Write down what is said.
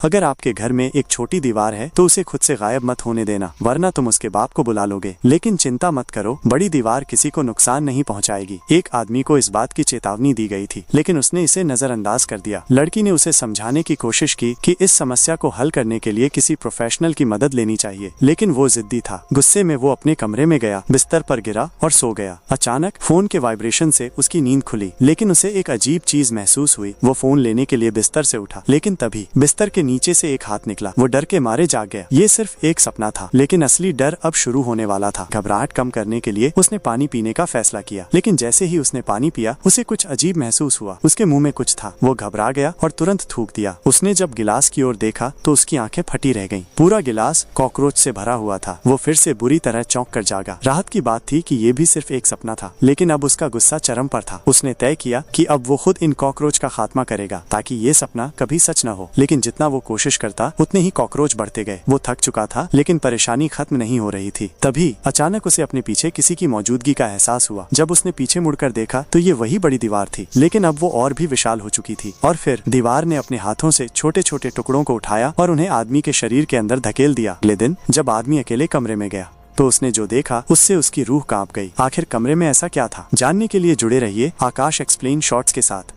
अगर आपके घर में एक छोटी दीवार है तो उसे खुद से गायब मत होने देना, वरना तुम उसके बाप को बुला लोगे। लेकिन चिंता मत करो, बड़ी दीवार किसी को नुकसान नहीं पहुंचाएगी। एक आदमी को इस बात की चेतावनी दी गई थी, लेकिन उसने इसे नजरअंदाज कर दिया। लड़की ने उसे समझाने की कोशिश की कि इस समस्या को हल करने के लिए किसी प्रोफेशनल की मदद लेनी चाहिए, लेकिन वो जिद्दी था। गुस्से में वो अपने कमरे में गया, बिस्तर पर गिरा और सो गया। अचानक फोन के वाइब्रेशन से उसकी नींद खुली, लेकिन उसे एक अजीब चीज महसूस हुई। वो फोन लेने के लिए बिस्तर से उठा, लेकिन तभी बिस्तर के नीचे से एक हाथ निकला। वो डर के मारे जाग गया। ये सिर्फ एक सपना था, लेकिन असली डर अब शुरू होने वाला था। घबराहट कम करने के लिए उसने पानी पीने का फैसला किया, लेकिन जैसे ही उसने पानी पिया उसे कुछ अजीब महसूस हुआ। उसके मुंह में कुछ था। वो घबरा गया और तुरंत थूक दिया। उसने जब गिलास की ओर देखा तो उसकी आंखें फटी रह गईं। पूरा गिलास कॉकरोच से भरा हुआ था। वो फिर से बुरी तरह चौंक कर जागा। राहत की बात थी कि ये भी सिर्फ एक सपना था, लेकिन अब उसका गुस्सा चरम पर था। उसने तय किया कि अब वो खुद इन कॉकरोच का खात्मा करेगा, ताकि ये सपना कभी सच न हो। लेकिन जितना वो कोशिश करता उतने ही कॉकरोच बढ़ते गए। वो थक चुका था, लेकिन परेशानी खत्म नहीं हो रही थी। तभी अचानक उसे अपने पीछे किसी की मौजूदगी का एहसास हुआ। जब उसने पीछे मुड़कर देखा तो ये वही बड़ी दीवार थी, लेकिन अब वो और भी विशाल हो चुकी थी। और फिर दीवार ने अपने हाथों से छोटे छोटे टुकड़ों को उठाया और उन्हें आदमी के शरीर के अंदर धकेल दिया। अगले दिन जब आदमी अकेले कमरे में गया तो उसने जो देखा उससे उसकी रूह कांप गई। आखिर कमरे में ऐसा क्या था? जानने के लिए जुड़े रहिए आकाश एक्सप्लेन शॉर्ट्स के साथ।